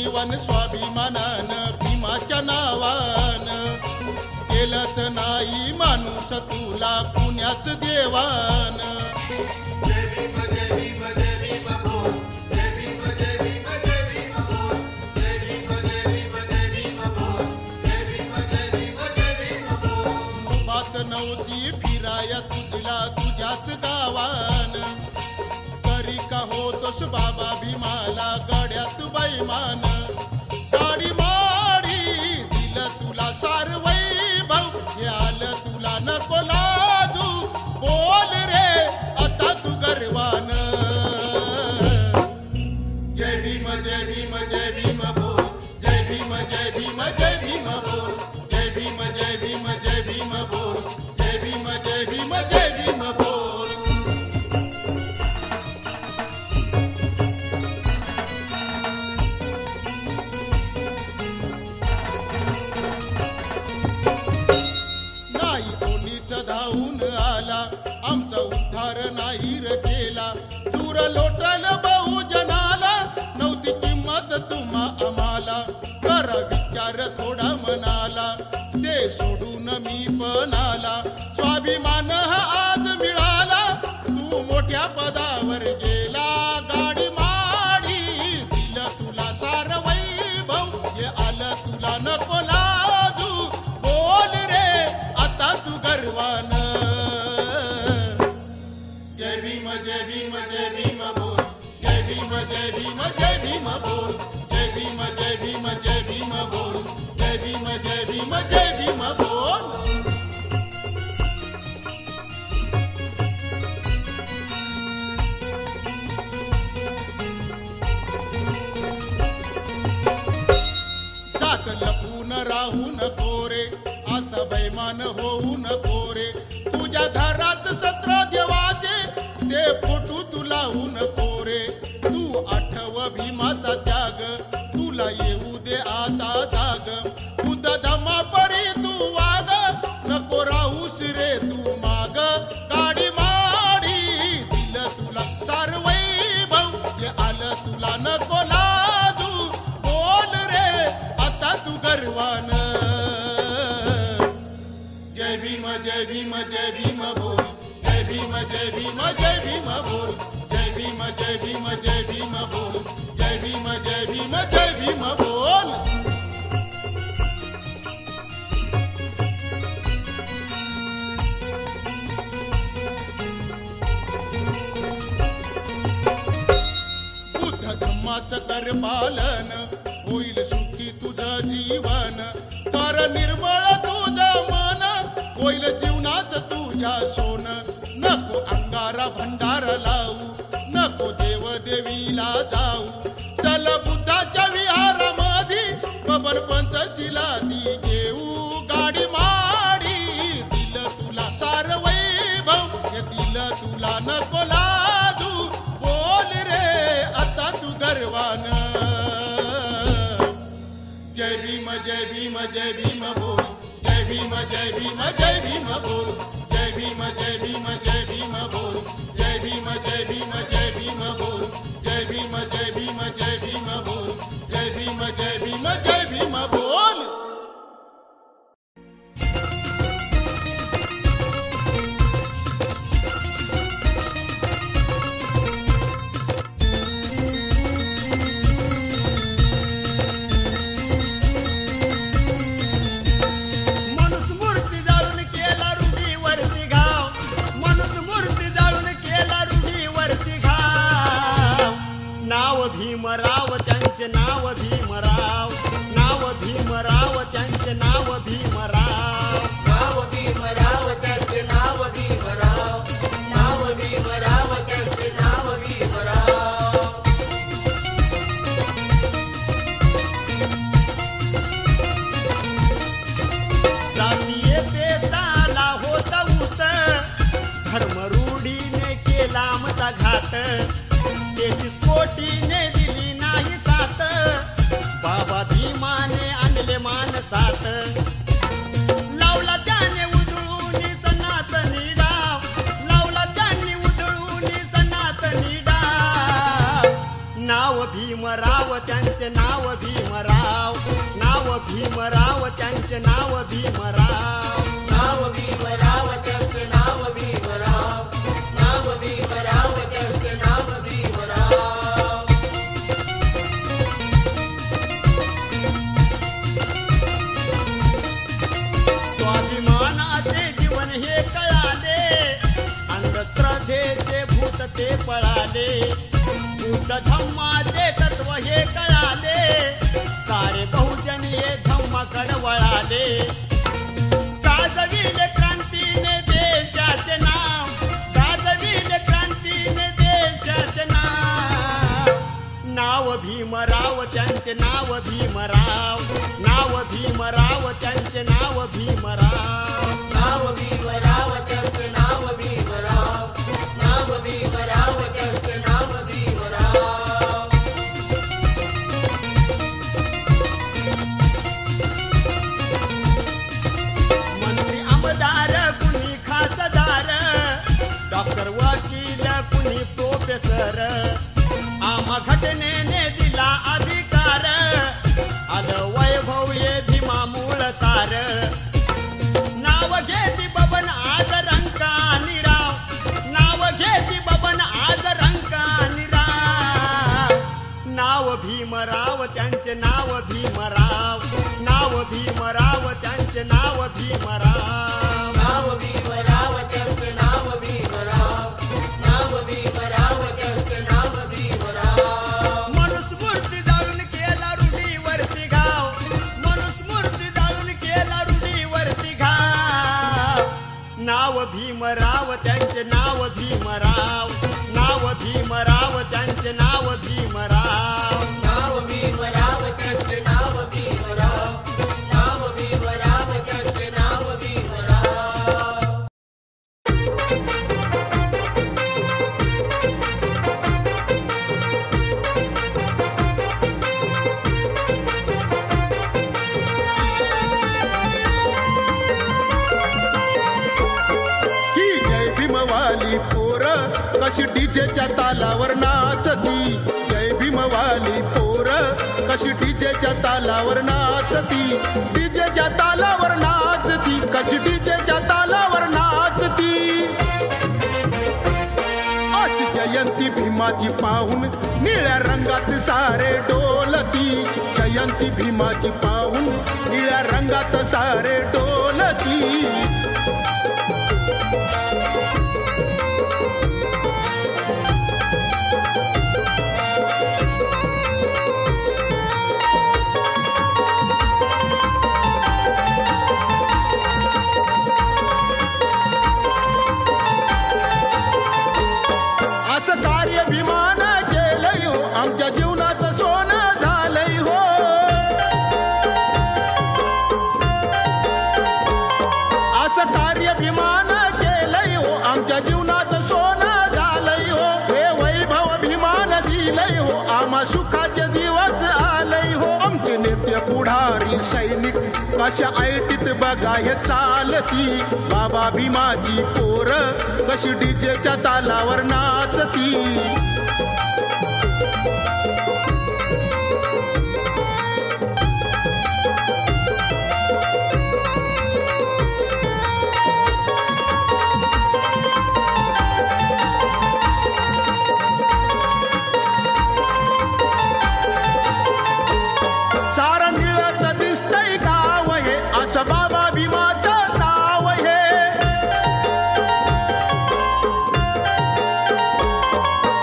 जीवन स्वाभिमानान भीमाच्या नावान केलंच नाही माणूस तुला पुण्याच देवान बात नव्हती फिराया तुझला तुझ्याच गावान तरी का होतोस बाबा भीमाला गड्यात बैमान गाडी माडी दिलं तुला सार वैभव हे आलं तुला नको लाजू बोल रे आता तू गर्वान जय भीम जय भीम जय भीम बोल जय भीम जय भीम जय भीम बोल जय भीम जय भीम जय भीम बोल जय भीम जय भीम जय भीम बोल नाही कोणीच धावून आला आमचा उद्धार नाही रे केला दूर लोटल बहुजनाला नव्हती किंमत तुम्हा आम्हाला करा विचार थोडा मनाला ते सोडून मी पण आला स्वाभिमान हा आज मिळाला तू मोठ्या पदावर गेला गाडी माडी दिलं तुला सार वैभव हे आलं तुला नको लाजू बोल रे आता तू गर्वान जय भीम जय भीम जय भीम बोल जय भीम जय भीम जय भीम बोल जय भीम जय भीम जय भीम बोल जय भीम जय भीम जय भीम बोल जात लपून राहू नको रे असं बैमान होऊ नको रे तुझ्या घरात 17 देवाचे ते फोटो तू लावू नको रे तू आठव भीमाचा त्याग तुला येऊ दे आता जाग बुद्ध धम्मा परी तू वाग नको राहूस रे तू माग गाडी माडी दिलं तुला सार वैभव हे आलं तुला नको लाजू बोल रे आता तू गर्वान जय भीम जय भीम जय भीम बोल जय भीम जय भीम जय भीम बोल जय भीम जय भीम जय भीम बोल जय भीम जय भीम जय भीम बोल बुद्ध धम्माचं कर पालन होईल सुखी तुझं जीवन तर निर्मळ तुझं मन होईल जीवनात तुझ्या सोन नको अंगारा भंडार लावू नको देव देवीला जाऊ चल बुद्धाच्या विहारामध्ये बबन पंचशिला ती घेऊ गाडी माडी दिलं तुला सार वैभव हे दिलं तुला नको लाजू बोल रे आता तू गर्वान जय भीम जय भीम जय भीम बोल जय भीम जय भीम जय भीम बोल जय भीम जय भीम जय भीम बोल जय भीम जय भीम जय भीम बोल जय भीम जय भीम जय भीम बोल जय भीम जय भीम जय भीम बोल मनुस्मृती जाळून केला रुढीवरती घाव मनुस्मृती जाळून केला रुढीवरती घाव नाव भीमराव त्यांचे नाव भीमराव नाव भीमराव त्यांचे नाव भीमराव नाव भीमराव त्यांचे नाव भीमराव नाव भीमराव त्यांचे नाव भीमराव जातीय पेताला होत उत धर्मरूढीने केला आमचा घात 33 कोटीने दिली नाही साथ बाबा भीमाने आणले मानसात लावला त्याने उधळून सनातनी डाव लावला त्यांनी उधळून नाव भीमराव त्यांचे नाव भीमराव, नाव भीमराव त्यांचे नाव भीमराव. नाव भीमराव त्यांचे नाव भीमराव, नाव भीमराव त्यांचे नाव भीमराव. स्वाभिमानाचे जीवन हे कळाले, अंधश्रद्धेचे भूत ते पळाले. बुद्ध धम्माचे तत्व हे कळाले, सारे बहुजन हे धम्माकडे वळाले. गाजविले क्रांतीने देशाचे नाव, गाजविले क्रांतीने देशाचे नाव. नाव भीमराव त्यांचे नाव भीमराव, नाव भीमराव त्यांचे नाव भीमराव. नाव भीमराव त्यांचे नाव भीमराव, नाव भीमराव त्यांचे नाव भीमराव. मंत्री आमदार कुणी खासदार, डॉक्टर वकील कुणी प्रोफेसर. आम्हा घटनेने दिला अधिकार, आलं वैभव ये भीमा मूळ सार. नाव घेती बबन आज रंकानी राव, नाव घेती बबन आज रंकानी राव. नाव भीमराव त्यांचे नाव भीमराव, नाव भीमराव त्यांचे नाव भीमराव. नाव भीमराव त्यांचे नाव भीमराव, नाव भीमराव त्यांचे नाव भीमराव. मनुस्मृती जाळून केला रूढीवरती घाव, मनुस्मृती जाळून केला रूढीवरती घाव. नाव भीमराव त्यांचे नाव भीमराव, नाव भीमराव त्यांचे नाव भीमराव. नाव भीमराव त्यांचे नाव भीमराव, नाव भीमराव त्यांचे नाव भीमराव. ही जय भीमवाली पोर कशी डीजेच्या तालावर नाचती. जय भीमवाली पोर कशी डीजेच्या तालावर नाचती. डीजेच्या तालावर नाचती, कशी डीजेच्या तालावर नाचती. अशी जयंती भीमाची पाहून निळ्या रंगात सारे डोलती. जयंती भीमाची पाहून निळ्या रंगात सारे डोलती. असं कार्य भीमान केलंय हो, आमच्या जीवनाचं सोनं झालंय हो. असं कार्य भीमान केलंय हो, आमच्या जीवनाचं सोनं झालंय हो. हे वैभव भीमान दिलंय हो, आम्हा सुखाचे दिवस आलंय हो. आमचे नेते पुढारी सैनिक कशा ऐटीत बघा हे चालती. बाबा भीमाची पोर कशी डीजेच्या तालावर नाचती. सारं निळत दिसतंय गाव हे, असं बाबा भीमाचं नाव हे.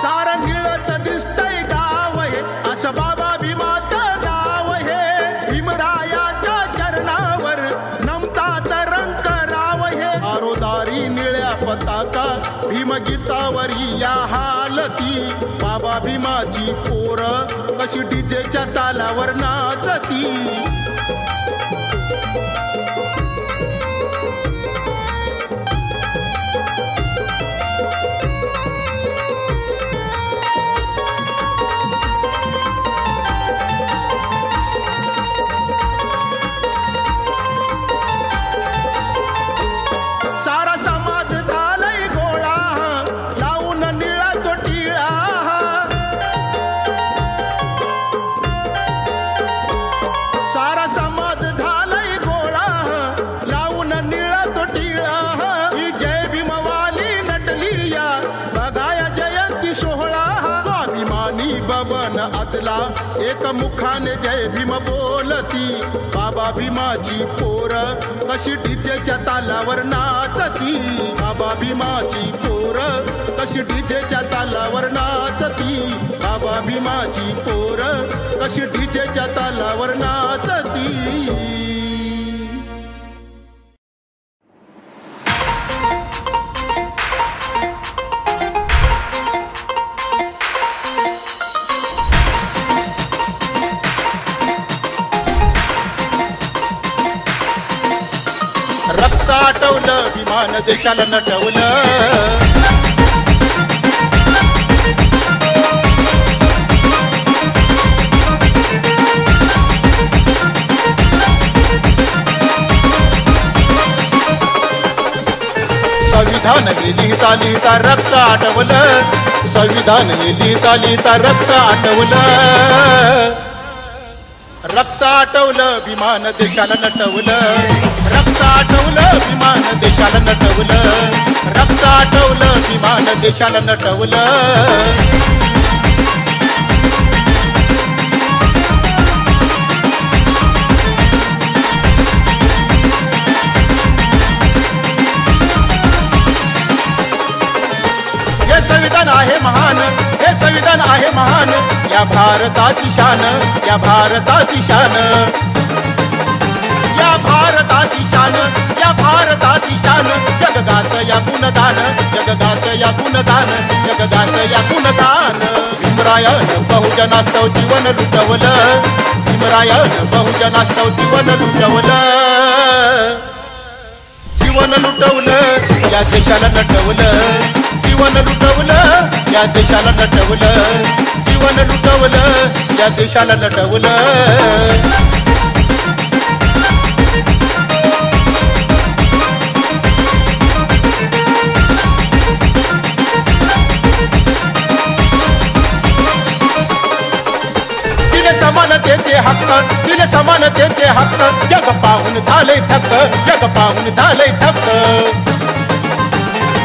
सारं निळत दिसतंय गाव हे, असं बाबा भीमाचं नाव हे. भीमरायाच्या चरणावर नमतात रंग राव हे. आरोदारी निळ्या पताका भीमगीतावरी या हालती. बाबा भीमाची पोर कशी डीजेच्या तालावर नाचती. सारा समाज झालाय गोळा, लावून निळा तो टिळा. भीमवन आतला एक मुखाने जय भीम बोलती. बाबा भीमाची पोर कशी डीजेच्या तालावर नाचती. बाबा भीमाची पोर कशी डीजेच्या तालावर नाचती. बाबा भीमाची पोर कशी डीजेच्या तालावर नाचती. रक्त आटवलं विमान देशाला नटवलं. संविधान हे लिहिता लिहिता रक्त आटवलं. संविधान हे लिहिता लिहिता रक्त आटवलं. रक्त आटवलं विमान देशाला नटवलं. रक्त आटवलं विमान देशाला नटवलं. रक्त आटवलं विमान देशाला नटवलं. हे संविधान आहे महान, हे संविधान आहे महान. या भारताची शान, या भारताची शान. या भारताची शान, या भारताची शान. जगगात या गुणगान, जगगात या गुणगान, जगगात या गुणगान. भीमरायानं बहुजनास्तव जीवन लुटवलं. भीमरायानं बहुजनास्तव जीवन लुटवलं. जीवन लुटवलं या देशाला नटवलं. जीवन लुटवलं या देशाला नटवलं. जीवन लुटवलं या देशाला नटवलं. समानतेचे हक्क, दिले समानतेचे हक्क. जग पाहून झाले थक्क, जग पाहून झाले थक्क.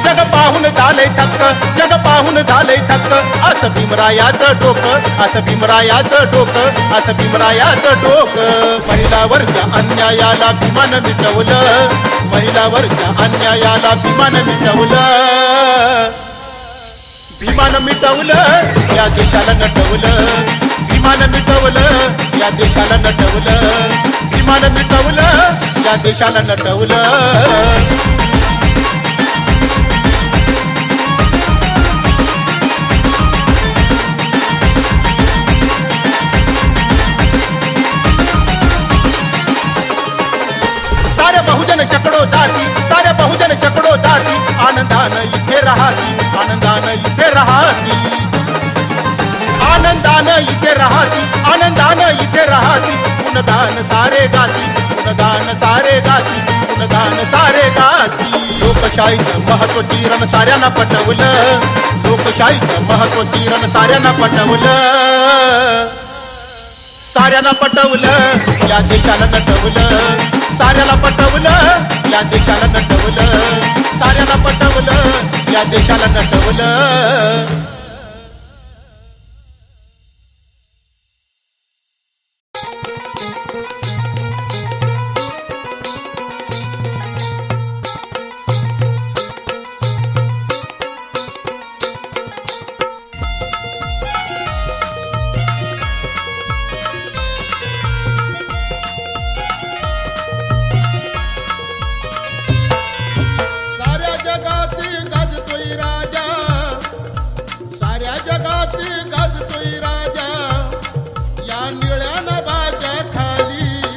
जग पाहून झाले थक्क, जग पाहून झाले थक्क. असं भीमरायाचं डोकं, असं भीमरायाचं डोकं, असं भीमरायाचं डोकं. महिलावरच्या अन्यायाला भीमानं मिटवलं. महिलावरच्या अन्यायाला भीमानं मिटवलं. भीमानं मिटवलं या देशाला नटवलं. भीमानं मिटवलं या देशाला नटवलं. भीमानं मिटवलं या देशाला नटवलं. सारे बहुजन शेकडो जाती, सारे बहुजन शेकडो जाती. आनंदानं इथे राहती, आनंदानं इथे राहती. आनंदानं इथे राहती, आनंदानं इथे राहती. गुणगान सारे गाती, गुणगान सारे गाती, गुणगान सारे गाती. लोकशाहीचं महत्व किरण साऱ्यांना पटवलं. लोकशाहीचं महत्व किरण साऱ्यांना पटवलं. साऱ्यांना पटवलं या देशाला नटवलं. साऱ्याला पटवलं या देशाला नटवलं. साऱ्याला पटवलं या देशाला नटवलं. गाजतोय राजा या निळ्या नभाच्या खाली.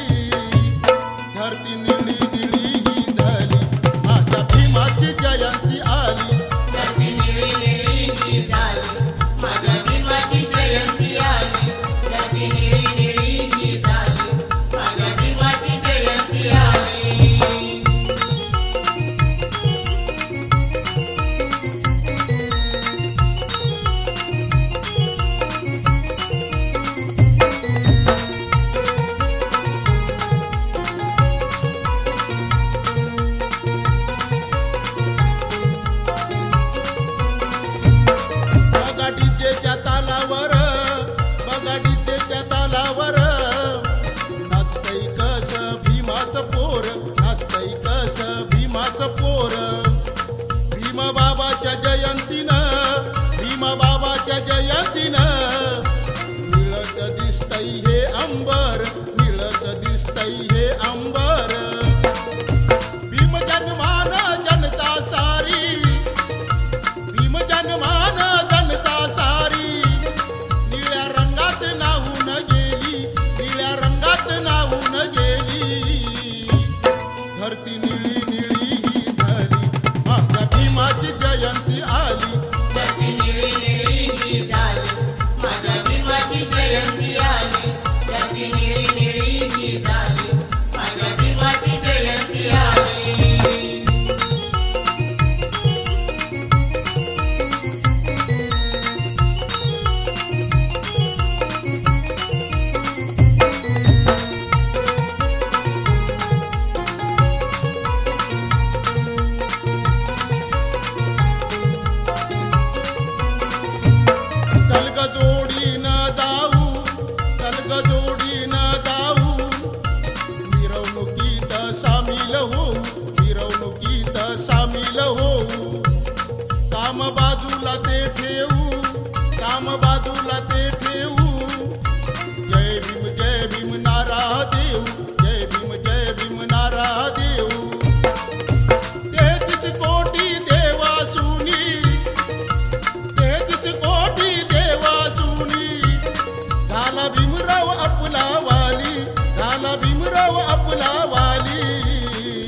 आपला वाली.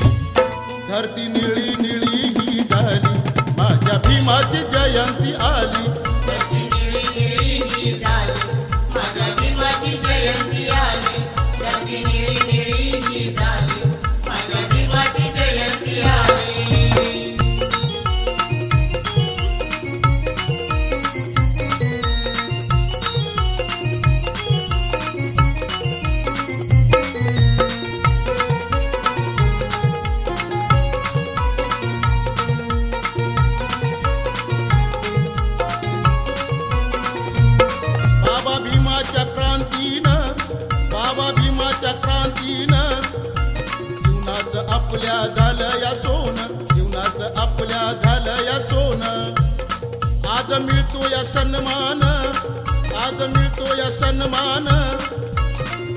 धरती निळी निळी ही झाली, माझ्या भीमाची जयंती आली. धरती निळी निळी ही झाली, माझ्या भीमाची जयंती आली. धरती निळी निळी ही झाली, माझ्या भीमाची जयंती आली. बाबा भीमाच्या क्रांतीनं, बाबा भीमाच्या क्रांतीनं जीवनाचं आपल्या झालं या सोनं, जीवनाचं आपल्या झालं या सोनं. आज मिळतो या सन्मान, आज मिळतो या सन्मान.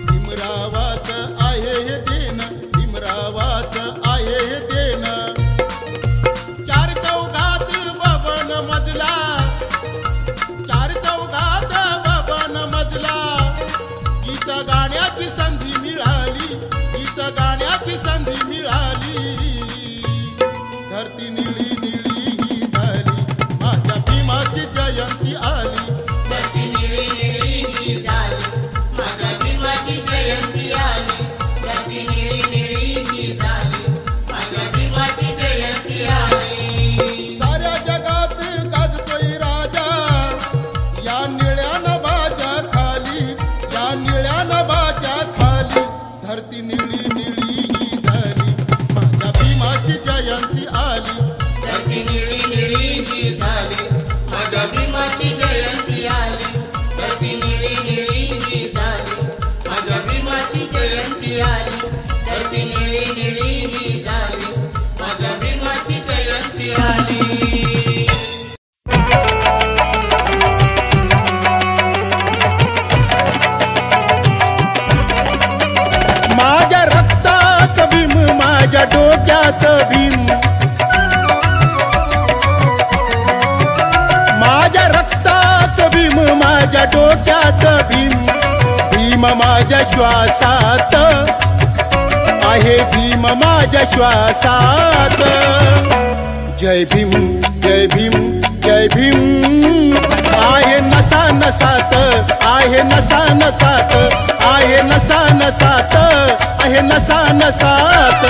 भीमरावाचं आहे हे देणं, भीमरावाचं आहे हे देणं. चार चौघात बबन मजला, चार चौघात बबन मजला. गीत गाण्याची संधी मिळाली, गीत गाण्याची संधी मिळाली. धरती निळी निळी ही झाली, माझ्या भीमाची जयंती आली. धरती निळी निळी ही झाली, माझ्या भीमाची जयंती आली. धरती निळी निळी ही झाली, माझ्या भीमाची जयंती आली. साऱ्या जगात गाजतोय राजा, या निळ्या नभाच्या खाली, या निळ्या नभाच्या खाली. धरती निळी निळी ही झाली, माझ्या भीमाची जयंती आली. धरती निळी निळी ही झाली, माझ्या भीमाची जयंती आली. धरती निळी निळी ही झाली, माझ्या भीमाची जयंती आली. धरती निळी निळी ही झाली, माझ्या भीमाची जयंती आली. माझ्या रक्तात भीम, माझ्या डोक्यात भीम. माझ्या रक्तात भीम, माझ्या डोक्यात भीम. भीम माझ्या श्वासात आहे, भीम माझ्या श्वासात. जय भीम, जय भीम, जय भीम. आहे नसा नसात, आहे नसा नसात, आहे नसा नसात, आहे नसा नसात.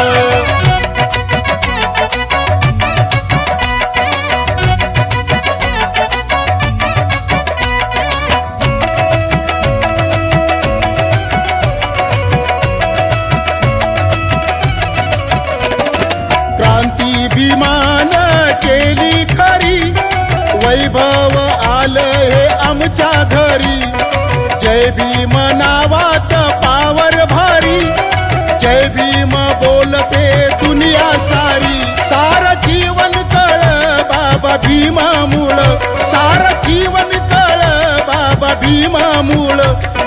क्रांती भीमान केली खरी, वैभव आलं हे आमच्या घरी. जय भीम नावात पावर भारी, जय भीम बोलते दुनिया सारी. सार जीवन कळ बाबा भीमामुळ, सार जीवन कळ बाबा भीमामुळ.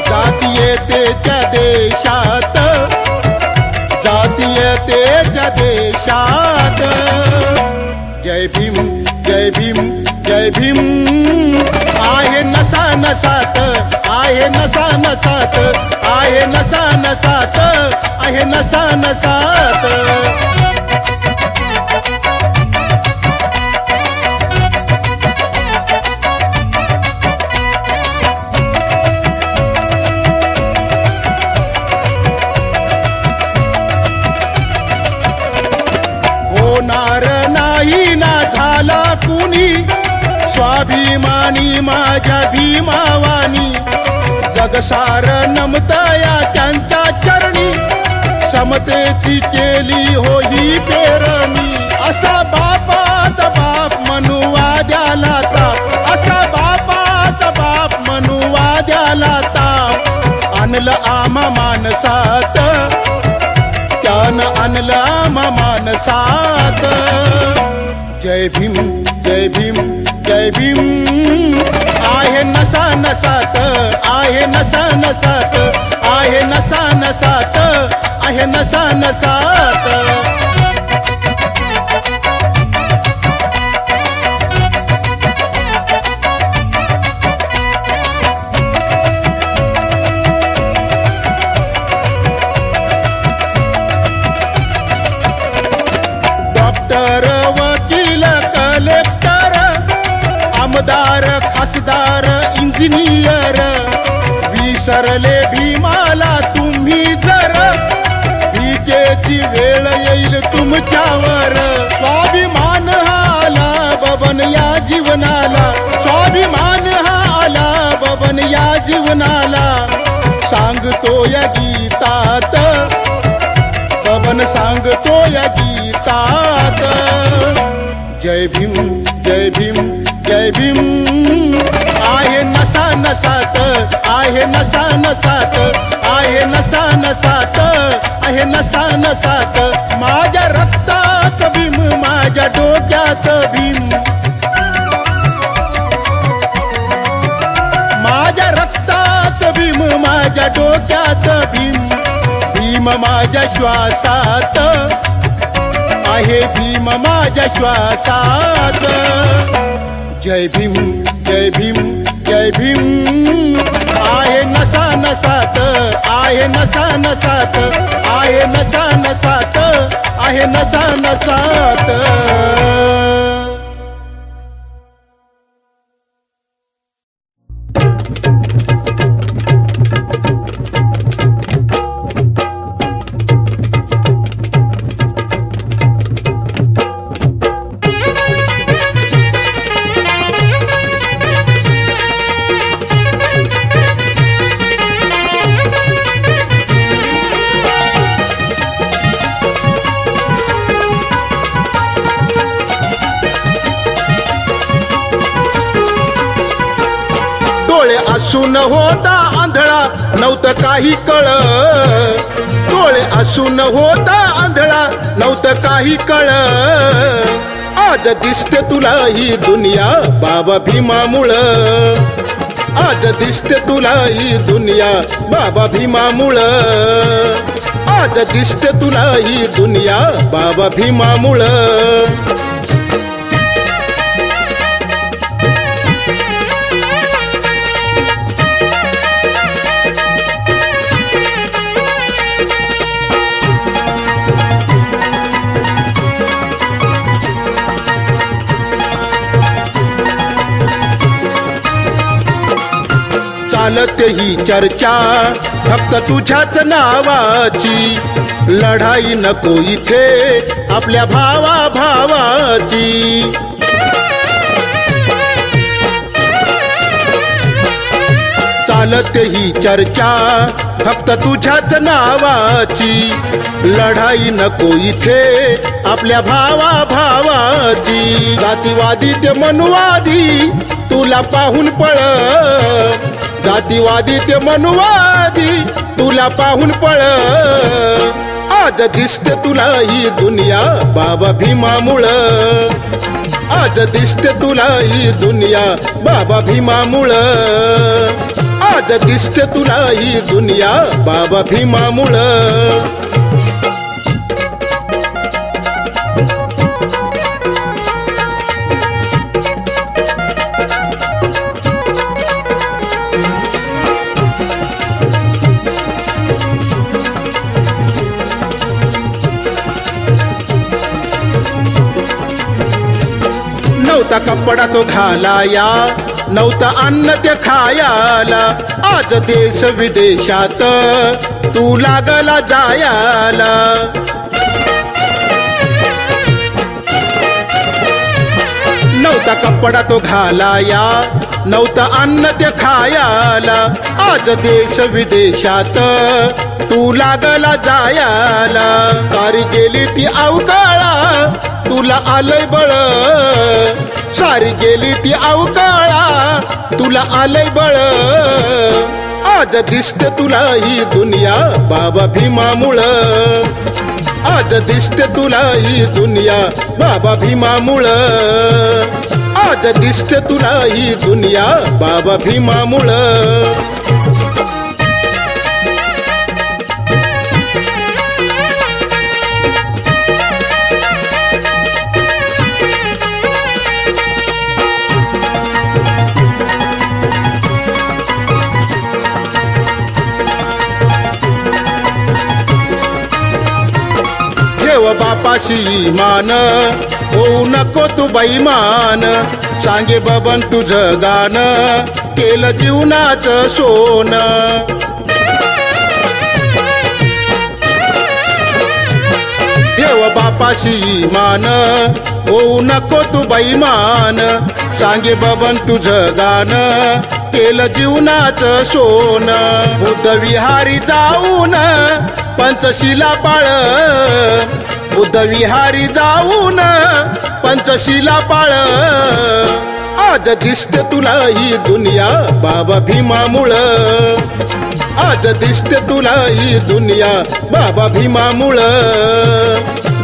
जातीयतेच्या देशात, जातीयतेच्या देशात. जय भीम, जय भीम, जय भीम. आहे नसा नसात, आहे नसा नसात, आहे नसा नसात, आहे नसा नसात. होणार नाही ना झाला कुणी, स्वाभिमानी माझ्या भीमावानी. जगसार नमतया त्यांच्या चरणी, समतेची केली हो ही पेरणी. असा बापाचा बाप मनुवाद्याला ताप, असा बापाचा बाप मनुवाद्याला ताप. आणलं आम्हा माणसात, त्यानं आणलं आम्हा माणसात. जय भीम, जय भीम, जय भीम. आहे नसा नसात, आहे नसा नसात, आहे नसा नसात, आहे नसा नसात. इंजिनियर विसरले भीमाला तुम्ही जर विजेची वेळ येईल तुमच्यावर स्वाभिमान हा आला बबन या जीवनाला स्वाभिमान हा आला बबन या जीवनाला सांगतो या गीतात बबन सांगतो या गीतात जय भीम जय भीम जय भीम आहे नसा नसात आहे नसा नसात आहे नसा नसात आहे नसा नसात माझ्या रक्तात भीम माझ्या डोक्यात भीम माझ्या रक्तात भीम माझ्या डोक्यात भीम भीम माझ्या श्वासात आहे भीम माझ्या श्वासात जय भीम जय भीम जय भीम आहे नसा नसात आहे नसा नसात आहे नसा नसात आहे नसा नसात असून होता आंधळा नव्हतं काही कळ डोळे असून होता आंधळा नव्हतं काही कळ आज दिसते तुला ही दुनिया बाबा भीमामुळं आज दिसते तुला ही दुनिया बाबा भीमामुळं आज दिसते तुला ही दुनिया बाबा भीमामुळं चालते ही चर्चा फक्त तुझ्याच नावाची लढाई नको इथे आपल्या भावा भावाची चालते ही चर्चा फक्त तुझ्याच नावाची लढाई नको इथे आपल्या भावा भावाची जातीवादी ते मनुवादी तुला पाहून पळ जातीवादी ते मनुवादी तुला पाहून पळ आज दिसते तुला ही दुनिया बाबा भीमामुळं आज दिसते तुला ही दुनिया बाबा भीमामुळं आज दिसते तुला ही दुनिया बाबा भीमामुळं नव्हता कपडा तो घालाया नव्हता अन्न ते खायाला आज देश विदेशात तू लागला जायाला नव्हता कपडा तो घालाया नव्हता अन्न ते खायाला आज देश विदेशात तू लागला जायाला तारी गेली ती अवकाळा तुला आलंय बळ सारी गेली ती अवकाळा तुला आलंय बळ आज दिसते तुला ही दुनिया बाबा भीमामुळं आज दिसते तुला ही दुनिया बाबा भीमामुळं आज दिसते तुला ही दुनिया बाबा भीमामुळं बापाशी मान होऊ नको तू बैमान सांगे बबन तुझं गाणं केलं जीवनाचं सोनं. देव बापाशी मान होऊ नको तू बैमान. सांगे बबन तुझं गाणं केलं जीवनाचं सोनं. बुद्ध विहारी जाऊन पंचशिला पाळ, बुद्ध विहारी जाऊन पंचशिला पाळ. आज दिसते तुला ही दुनिया बाबा भीमामुळं. आज दिसते तुला ही दुनिया बाबा भीमामुळं.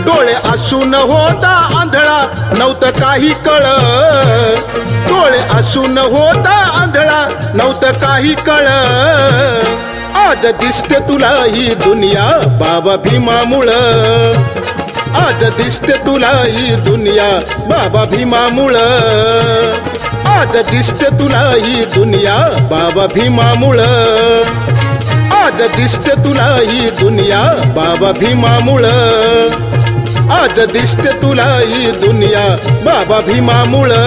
डोळे असून होता आंधळा नव्हतं काही कळ. डोळे असून होता आंधळा नव्हतं काही कळ. आज दिसते तुला ही दुनिया बाबा भीमामुळं. आज दिसते तुला ही दुनिया बाबा भीमामुळं. आज दिसते तुला ही दुनिया बाबा भीमामुळं. आज दिसते तुला ही दुनिया बाबा भीमामुळं. आज दिसते तुला ही दुनिया बाबा भीमामुळं.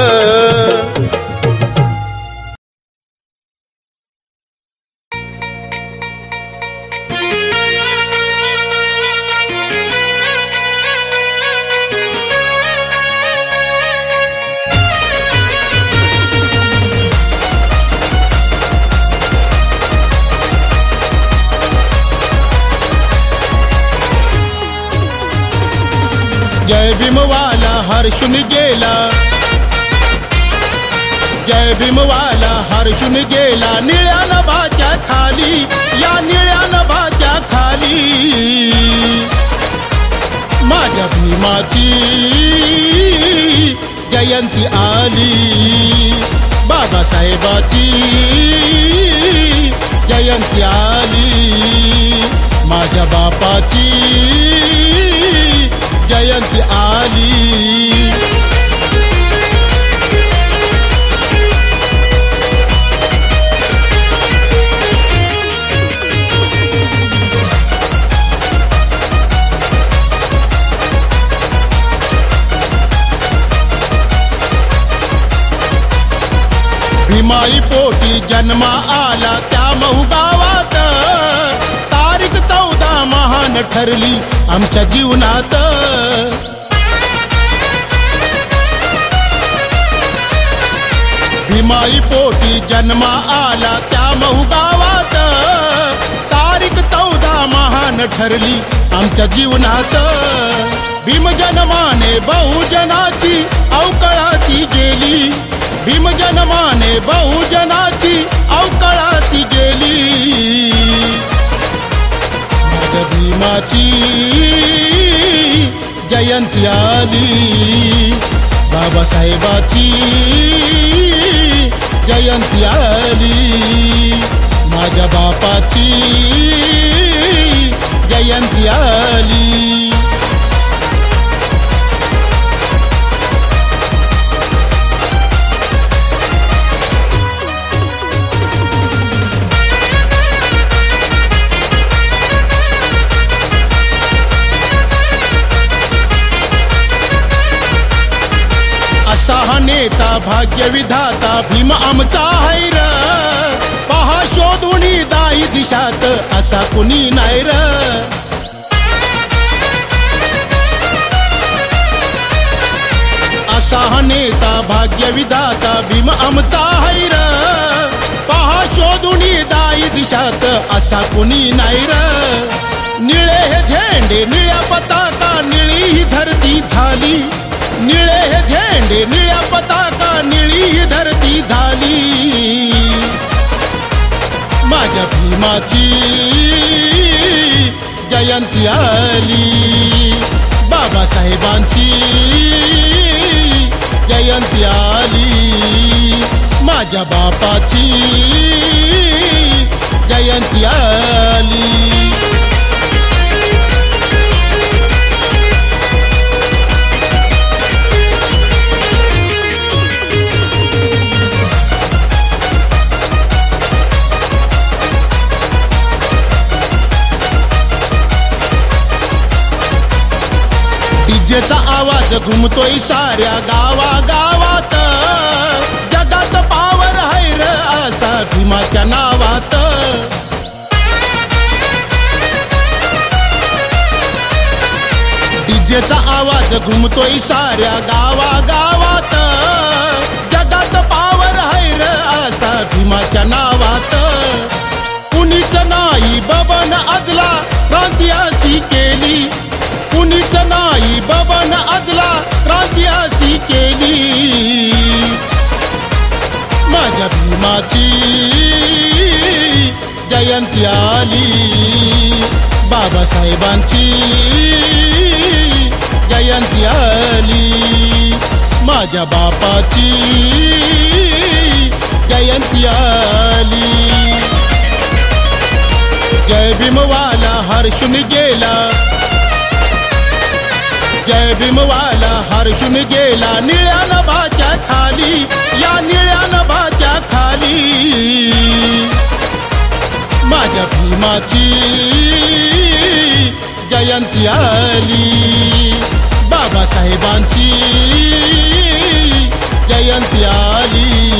जय भीमवाला हर्षून गेला, जय भीमवाला हर्षून गेला. निळ्या नभाच्या खाली, या निळ्या नभाच्या खाली. माझ्या भीमाची जयंती आली, बाबासाहेबाची जयंती आली. माझ्या बापाची जयंती आली. भीमाई पोटी जन्मा आला त्या महू गावात. तारीख 14 महान ठरली आमच्या जीवनात. भीमाई पोटी जन्मा आला त्या महू गावात. तारीख 14 महान ठरली आमच्या जीवनात. भीम जन्माने बहुजनाची अवकळाती गेली. भीम जन्माने बहुजनाची अवकळाती गेली. माझ्या भीमाची जयंती आली, बाबासाहेबाची जयंती आली. माझ्या बापाची जयंती आली. असा हा नेता भाग्य विधाता भीम आमचा हैर. पहा शोधुनी दाई दिशात असा कुणी नाही र. असा हा नेता भाग्य विधाता भीम आमचा हैर. पहा शोधुनी दाई दिशात असा कुणी नाही र. निळे हे झेंडे निळ्या पताका निळी ही धरती झाली. निळे हे झेंडे निळ्या पताका निळी ही धरती झाली. माझ्या भीमाची जयंती आली, बाबासाहेबांची जयंती आली. माझ्या बापाची जयंती आली. डीजेचा आवाज घुमतोय साऱ्या गावागावात. असा भीमाच्या नावात. डीजेचा आवाज घुमतोय साऱ्या गावागावात. जगात पावर हैर असा भीमाच्या नावात. कुणीच नाही बबन अजला क्रांती अशी केली. कुणीच नाही बबन अजला क्रांती अशी केली. माझ्या भीमाची जयंती आली. बाबासाहेबांची जयंती आली. माझ्या बापाची जयंती आली. जय भीमवाला हर्षून गेला. जय भीमवाला हर्षून गेला निळ्या नभाच्या खाली. या निळ्या नभाच्या खाली माझ्या भीमाची जयंती आली. बाबासाहेबांची जयंती आली.